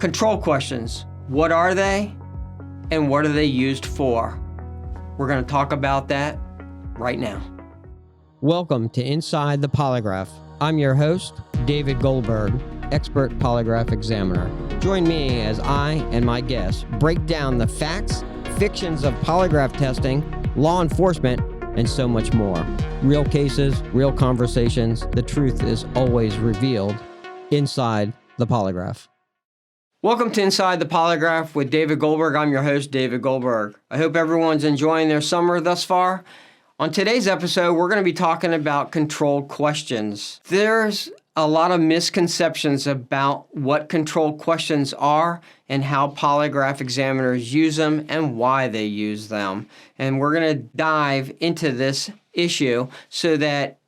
Control questions. What are they and what are they used for? We're going to talk about that right now. Welcome to Inside the Polygraph. I'm your host, David Goldberg, expert polygraph examiner. Join me as I and my guests break down the facts, fictions of polygraph testing, law enforcement, and so much more. Real cases, real conversations. The truth is always revealed inside the polygraph. Welcome to Inside the Polygraph with David Goldberg. I'm your host, David Goldberg. I hope everyone's enjoying their summer thus far. On today's episode, we're going to be talking about control questions. There's a lot of misconceptions about what control questions are and how polygraph examiners use them and why they use them. And we're going to dive into this issue so that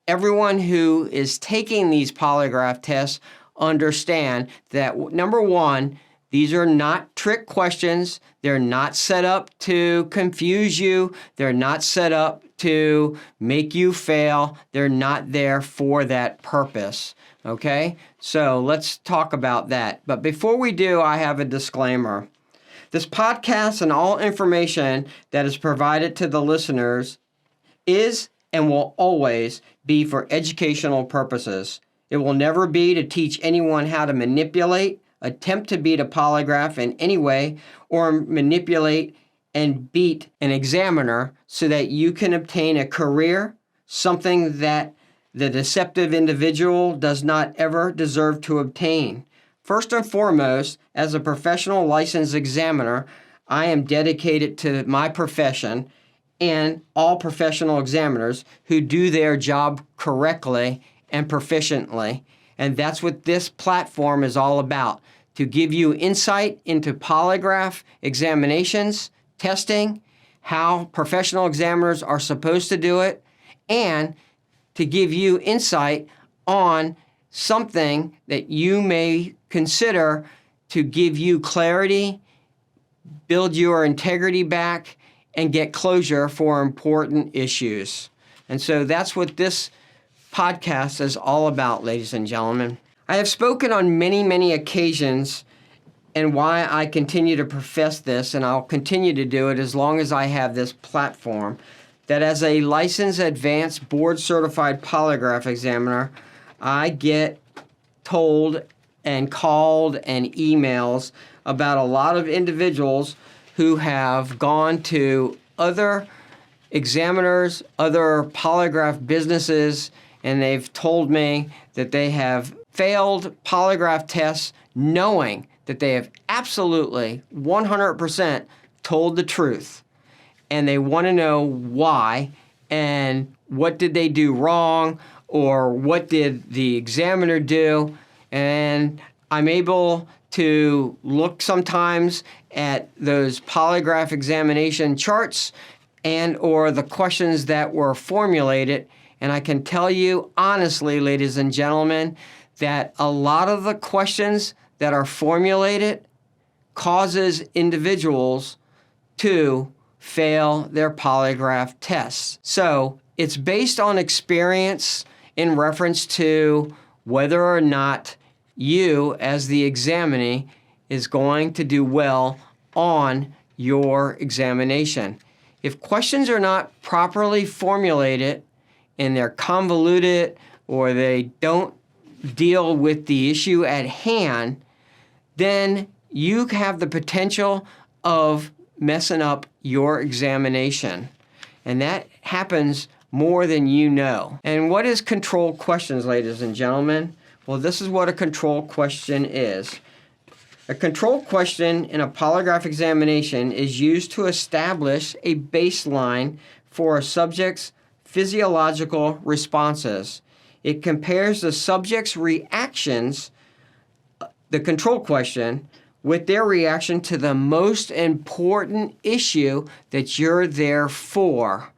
everyone who is taking these polygraph tests understand that, number one, these are not trick questions. They're not set up to confuse you. They're not set up to make you fail. They're not there for that purpose. Okay? So let's talk about that. But before we do, I have a disclaimer. This podcast and all information that is provided to the listeners is and will always be for educational purposes. It will never be to teach anyone how to manipulate, attempt to beat a polygraph in any way, or manipulate and beat an examiner so that you can obtain a career, something that the deceptive individual does not ever deserve to obtain. First and foremost, as a professional licensed examiner, I am dedicated to my profession and all professional examiners who do their job correctly and proficiently. And that's what this platform is all about, to give you insight into polygraph examinations, testing, how professional examiners are supposed to do it, and to give you insight on something that you may consider to give you clarity, build your integrity back, and get closure for important issues. And so that's what this podcast is all about, ladies and gentlemen. I have spoken on many, many occasions and why I continue to profess this, and I'll continue to do it as long as I have this platform, that as a licensed advanced board-certified polygraph examiner, I get told and called and emails about a lot of individuals who have gone to other examiners, other polygraph businesses, and they've told me that they have failed polygraph tests knowing that they have absolutely 100% told the truth. And they want to know why and what did they do wrong or what did the examiner do. And I'm able to look sometimes at those polygraph examination charts and or the questions that were formulated. And I can tell you honestly, ladies and gentlemen, that a lot of the questions that are formulated causes individuals to fail their polygraph tests. So it's based on experience in reference to whether or not you, as the examinee, is going to do well on your examination. If questions are not properly formulated, and they're convoluted or they don't deal with the issue at hand, then you have the potential of messing up your examination. And that happens more than you know. And what is control questions, ladies and gentlemen? Well, this is what a control question is. A control question in a polygraph examination is used to establish a baseline for a subject's physiological responses. It compares the subject's reactions, the control question, with their reaction to the most important issue that you're there for,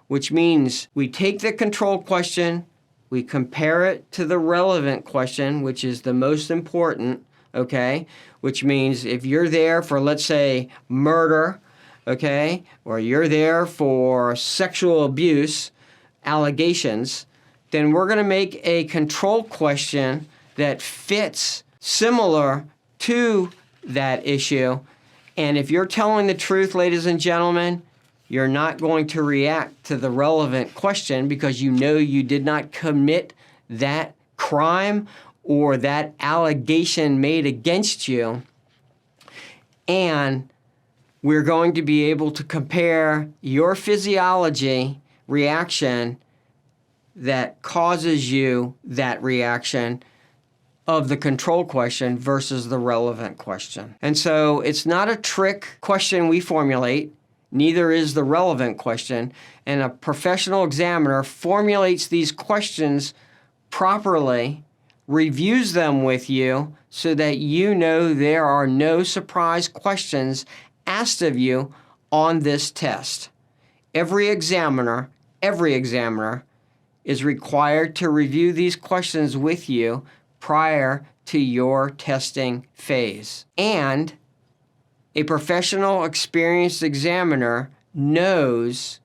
which means we take the control question, we compare it to the relevant question, which is the most important, okay? Which means if you're there for, let's say, murder, okay, or you're there for sexual abuse allegations, then we're going to make a control question that fits similar to that issue. And if you're telling the truth, ladies and gentlemen, you're not going to react to the relevant question because you know you did not commit that crime or that allegation made against you. And we're going to be able to compare your physiology reaction that causes you that reaction of the control question versus the relevant question. And so it's not a trick question we formulate, neither is the relevant question. And a professional examiner formulates these questions properly, reviews them with you so that you know there are no surprise questions asked of you on this test. Every examiner is required to review these questions with you prior to your testing phase. And a professional, experienced examiner knows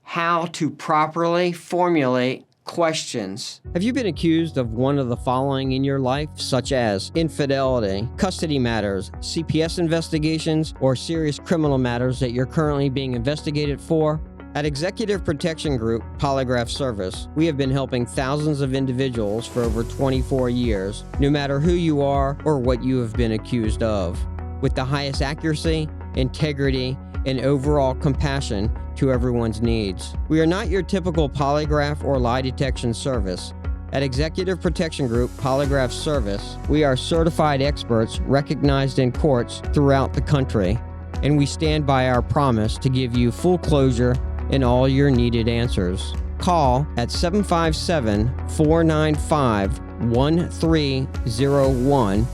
how to properly formulate questions. Have you been accused of one of the following in your life, such as infidelity, custody matters, CPS investigations, or serious criminal matters that you're currently being investigated for? At Executive Protection Group Polygraph Service, we have been helping thousands of individuals for over 24 years, no matter who you are or what you have been accused of, with the highest accuracy, integrity, and overall compassion to everyone's needs. We are not your typical polygraph or lie detection service. At Executive Protection Group Polygraph Service, we are certified experts recognized in courts throughout the country, and we stand by our promise to give you full closure and all your needed answers. Call at 757-495-1301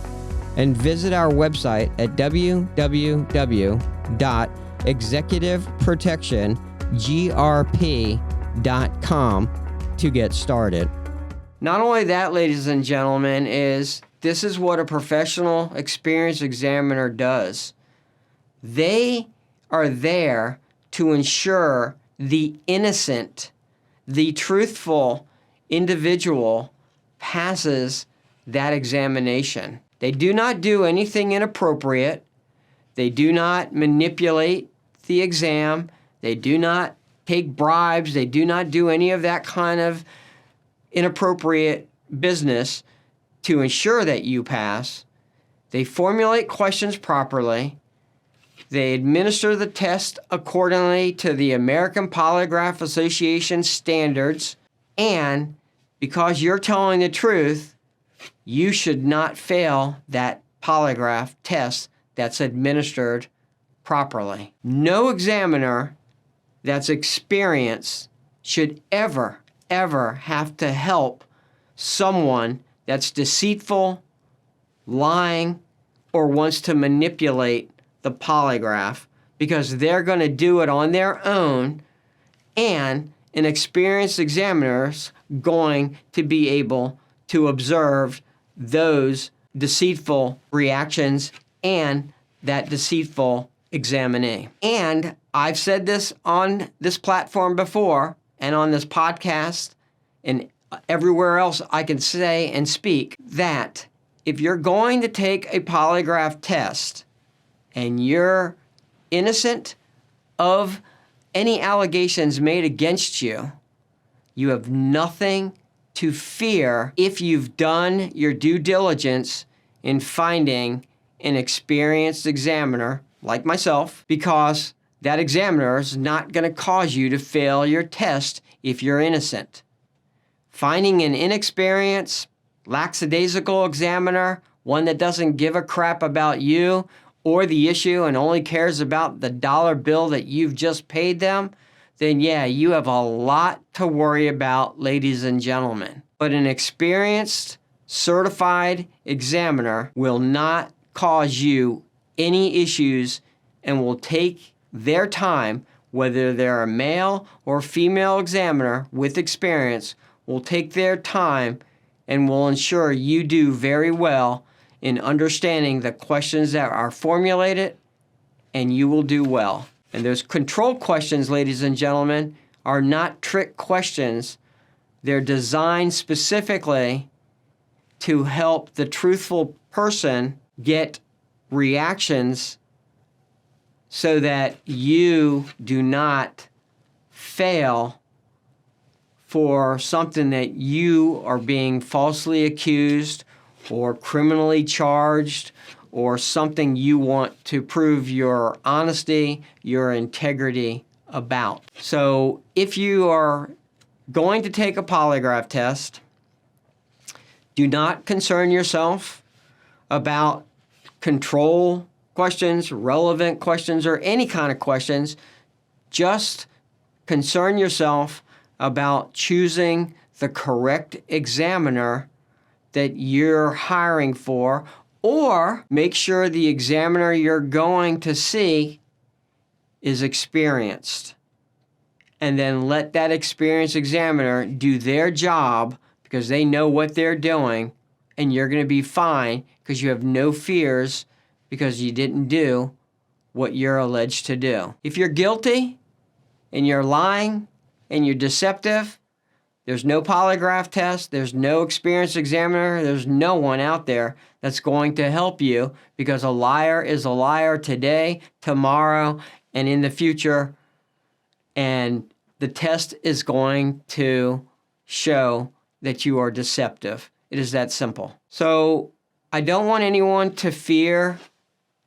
and visit our website at www.executiveprotectiongrp.com to get started. Not only that, ladies and gentlemen, this is what a professional, experienced examiner does. They are there to ensure the innocent, the truthful individual passes that examination. They do not do anything inappropriate. They do not manipulate the exam. They do not take bribes. They do not do any of that kind of inappropriate business to ensure that you pass. They formulate questions properly. They administer the test accordingly to the American Polygraph Association standards. And because you're telling the truth, you should not fail that polygraph test that's administered properly. No examiner that's experienced should ever have to help someone that's deceitful, lying, or wants to manipulate the polygraph, because they're going to do it on their own, and an experienced examiner's going to be able to observe those deceitful reactions and that deceitful examinee. And I've said this on this platform before and on this podcast and everywhere else I can say and speak, that if you're going to take a polygraph test and you're innocent of any allegations made against you, you have nothing to fear if you've done your due diligence in finding an experienced examiner like myself, because that examiner is not going to cause you to fail your test if you're innocent. Finding an inexperienced, lackadaisical examiner, one that doesn't give a crap about you or the issue and only cares about the dollar bill that you've just paid them, then yeah, you have a lot to worry about, ladies and gentlemen. But an experienced, certified examiner will not cause you any issues and will take their time, whether they're a male or female examiner with experience, will take their time and will ensure you do very well in understanding the questions that are formulated, and you will do well. And those control questions, ladies and gentlemen, are not trick questions. They're designed specifically to help the truthful person get reactions so that you do not fail for something that you are being falsely accused or criminally charged, or something you want to prove your honesty, your integrity about. So if you are going to take a polygraph test, do not concern yourself about control questions, relevant questions, or any kind of questions. Just concern yourself about choosing the correct examiner that you're hiring for, or make sure the examiner you're going to see is experienced. And then let that experienced examiner do their job, because they know what they're doing, and you're going to be fine because you have no fears because you didn't do what you're alleged to do. If you're guilty and you're lying and you're deceptive, there's no polygraph test, there's no experienced examiner, there's no one out there that's going to help you, because a liar is a liar today, tomorrow, and in the future. And the test is going to show that you are deceptive. It is that simple. So I don't want anyone to fear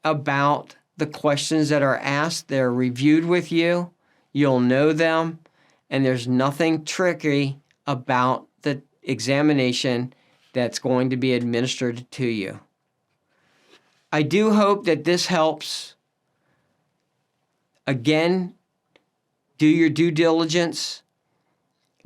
about the questions that are asked. They're reviewed with you. You'll know them. And there's nothing tricky about the examination that's going to be administered to you. I do hope that this helps. Again, do your due diligence.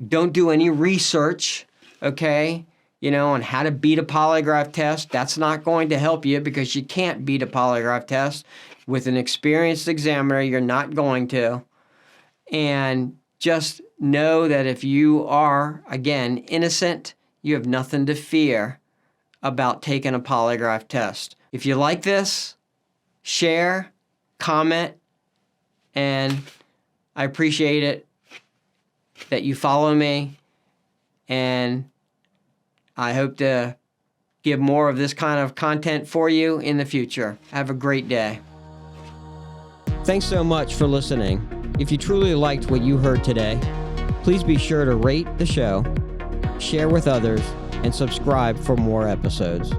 Don't do any research, okay, on how to beat a polygraph test. That's not going to help you, because you can't beat a polygraph test. With an experienced examiner, you're not going to. And just know that if you are, again, innocent, you have nothing to fear about taking a polygraph test. If you like this, share, comment, and I appreciate it that you follow me, and I hope to give more of this kind of content for you in the future. Have a great day. Thanks so much for listening. If you truly liked what you heard today, please be sure to rate the show, share with others, and subscribe for more episodes.